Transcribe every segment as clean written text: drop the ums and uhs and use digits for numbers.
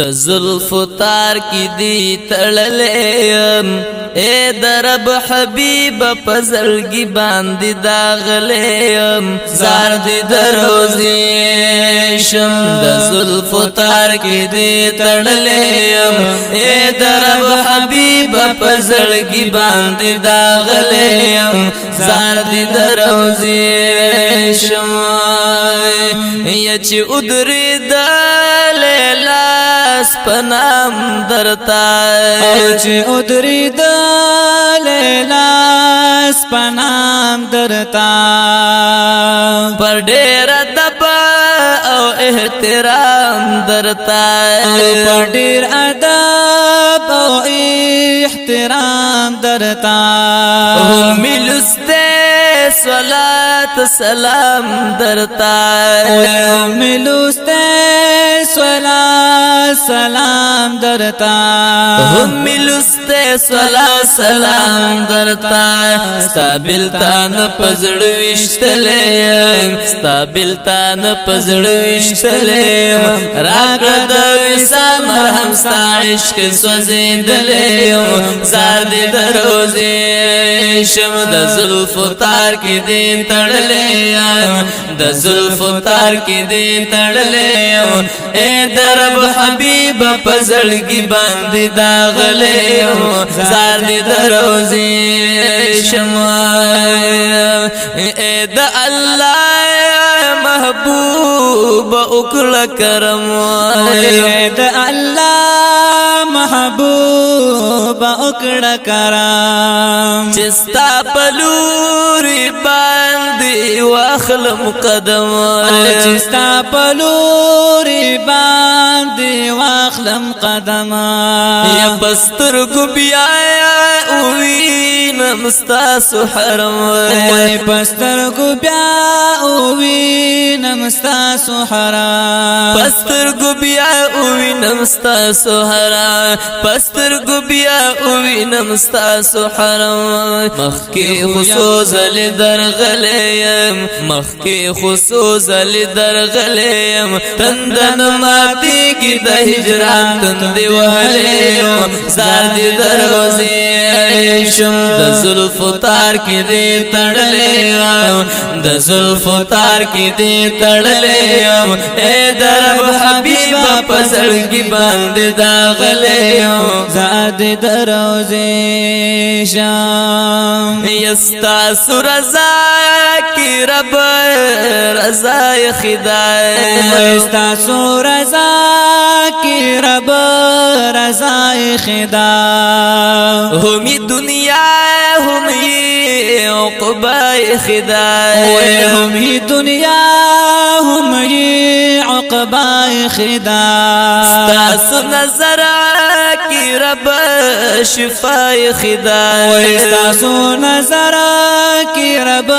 د زلفو تار کی دی تړلې اے درب حبیب پزړګي باندې داغلې زار دې دروزي شم د زلفو تار کی دی تړلې اے درب حبیب پزړګي باندې داغلې زار دې دروزي شم یا چې ادري د لیلا سپنام درتا چې ادري د لیلا سپنام درتا پر ډېر ادب او احترام درتا پر ډېر ادب او احترام درتا ملسته صلات سلام درتا ملسته صلات سلام درتا ملسته صلات سلام درتا ستابل تان پزړ وشتلې ستابل تان پزړ وشتلې راګه د وسام مرهم ستا عشق سوځیدلې زار دې دروزي شم د زلفو تار کی دې تړلې د زلفو تار کی دې تړلې اے درب حبیب پزړګي باندې داغلې زار دې دروزي شم اے د الله محبوب وکړه کرم اے د الله محبوب وکړه کرم چستا پلوري باندې واخلم قدم چستا پلوري باندې واخلم قدم یا بستر کو بیا وینم ستاسو حرم پستر کو بیا وینم ستاسو حرم پستر کو بیا وینم ستاسو حرم پستر کو بیا وینم ستاسو حرم مخکی خصوص درغلیم مخکی خصوص درغلیم تندن ماتی کی د هجران تندې وهلیم زار دې دروزي شم د زلفو تار کی دې تړلې د زلفو تار کی دې تړلې اے درب حبیب پزړګي باندې داغلې زار دې دروزي شم یستا سرزا کی رب رضا خدای یستا سرزا کی رب رضا خدا همی دنیا همی عقبای خدای همی دنیا همی عقبای خدا ستاس نظر کی رب شفای خدای ستاس نظر کی رب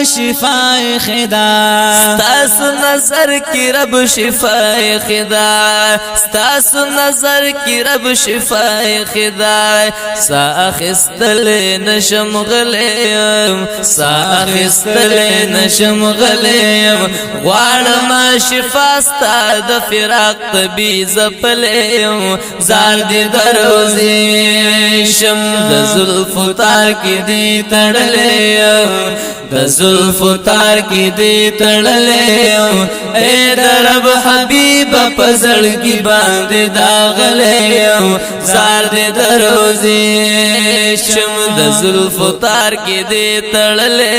شفای خدا ستاس نظر کی رب شفای خدا ستاس نظر کی رب شفای خدا سا اخستل نشم غلیم سا اخستل نشم غلیم غواړم شفا ستا د فراق طبي زپلیم زار دې دروزي شم د زلفو تار کی دې تړلې د زلفو تار کی دې تړلې اے درب حبیب پزړګي باندې داغلې زار دې دروزي شم د زلفو تار کی دې تړلې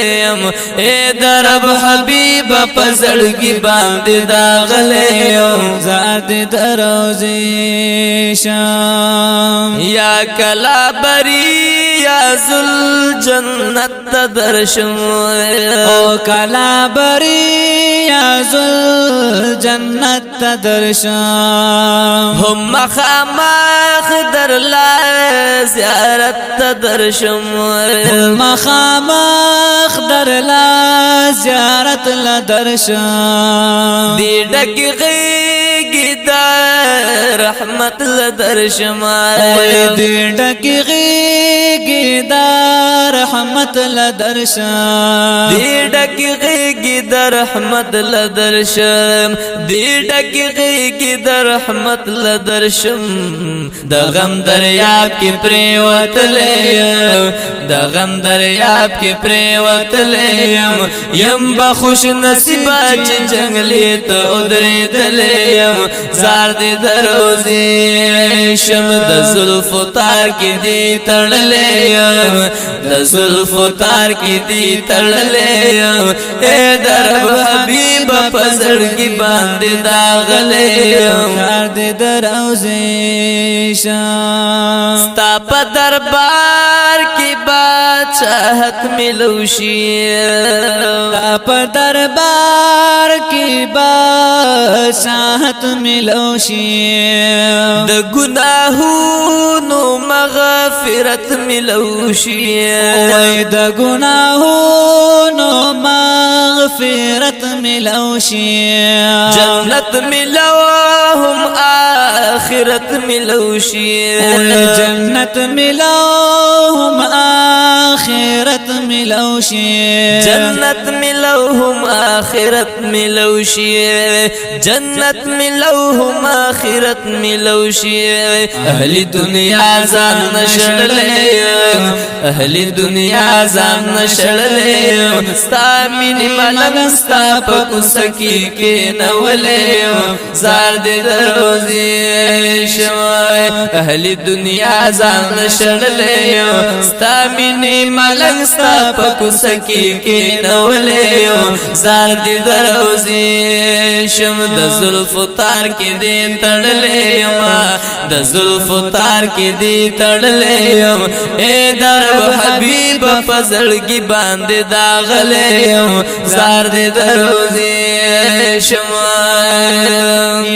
اے درب حبیب پزړګي باندې داغلې زار دې دروزي شم یا کلا بری یا زل جنت درشم او کلا بری یا زل جنت درشم هم مخامخ در لا زیارت درشم مخامخ در لا زیارت لدرشم دی ډک غیږی دا رحمت لدرشم دی ډک غیږی دا رحمت رحمت لدرشم دی ډکی غیږی د رحمت لدرشم دی ډکی غیږی د رحمت لدرشم د غم دریاب کې پریوتلې د غم دریاب کې پریوتلې یم بخوش نصیبه چې جنگلی ته ودرېدلې زار دې دروزي شم د زلفو تار کې دې تړلې د زلفو تار کې دې تړلې اے درب حبیب په زړګي باندې داغلې زار دې دروزي شم ستا په دربار کې بادشاہت ملوشي ستا په دربار کې بادشاہت ملوشي د گناهونو مغفرت ملوشي وای د گناهونو مغفرت ملوشي جنت ملوهم آخرت ملوشي جنت ملوهم آخرت ملوشي جنت ملوهم آخرت ملوشي جنت ملوهم آخرت ملوشي اهل دنیا ځان نشړلې اهل دنیا ځان نشړلې ستا مینې ملنګ ستا په کوڅه کې کېنولې زار دې دروزي شوی اهل دنیا ځان نشړلې ستا مینې ملنګ ستا په کوڅه کې کېنولې زار دې دروزي شم د زلفو تار کې دې تړلې د زلفو تار کې دې تړلې اے درب حبیب په زړګي باندې داغلې زار دې دروزي شما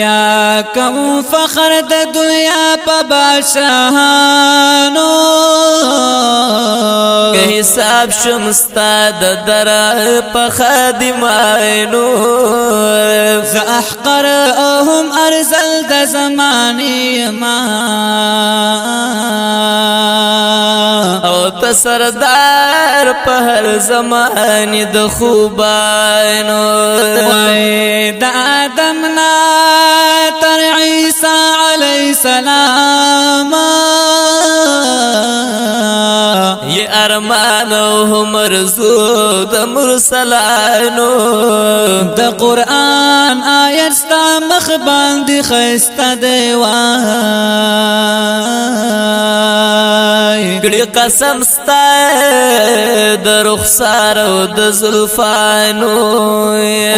یا کوم فخر د دنیا په بادشاہانو که حساب شمستا د در په خادمانو ز احقر هم ارزل د زمانی ما او تسردار په هر زمانه د خوبانو وای د آدم نا تر عیسی علیہ السلام یہ ارمان هم رزو د مرسلانو د قرآن آیت ستا مخ باندې خسته دی وای کړي قسم ستا د رخسار او د زلفانو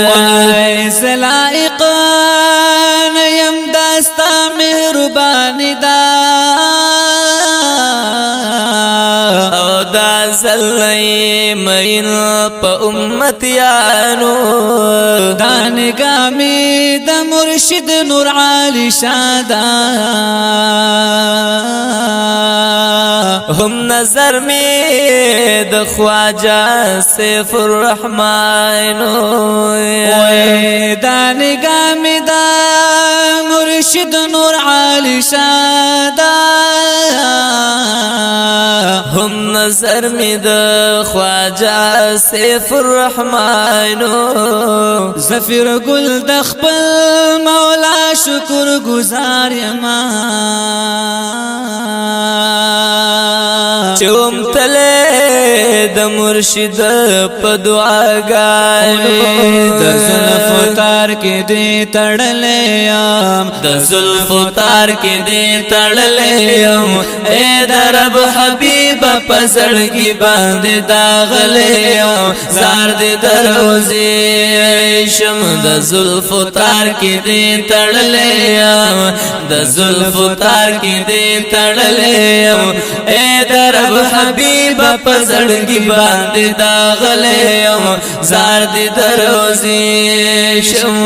وای زلائق یم داستا مهربانی دا او دا زلئی مین پا امتیانو دانگامی د مرشد نور عالی شادا هم نظر میں د خواجہ سیف الرحمنو دانگامی دا مرشد نور عالی شادا هم نظر میں د خواجہ سیف الرحمنو زفیر گل د خپل مولا شکر گزار یما چوم تلے د مرشد په دعاګانو د زلفو تار کې دې تړلې یم د زلفو تار کې دې تړلې یم اے درب حبیب په زړګي باندې داغلې یم زار دې دروزي شم د زلفو تار کې دې تړلې یم د زلفو تار کې دې تړلې یم اے درب حبیب په زړګي باندې داغلې یم زار دې دروزي شم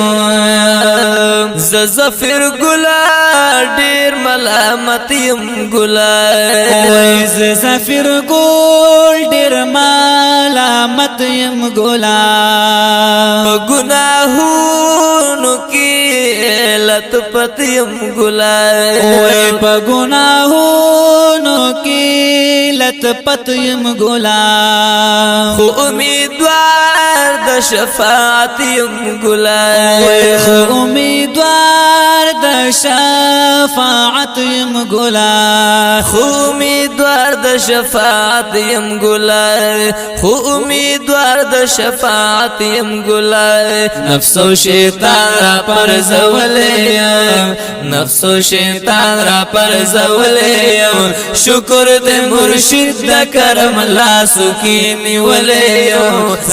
ز زفر ګلا ډیر ملامت یم ګلا وایز زفر ګل ډیر ملامت یم ګلا گناہونو کی لطفت یم ګلا وای په ګناهونو کې شریعت پتیم ګلا خو امیدوار د شفاعت یم ګلا خو امیدوار د شفاعت یم ګلا خو امیدوار د شفاعت یم ګلا خو امیدوار د شفاعت یم ګلا نفس او شیطان را پر زولې نفس او شیطان را پر زولې شکر دې مرشد د کرم لاسو کې نیولې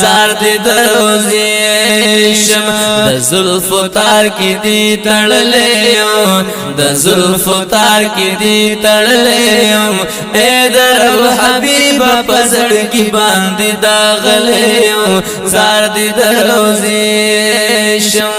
زار دې دروځي شم د زلفو تار کې دې تړلې د زلفو تار کې دې تړلې اے درب حبیب پزړ کې باندې داغلې زار دې دروځي شم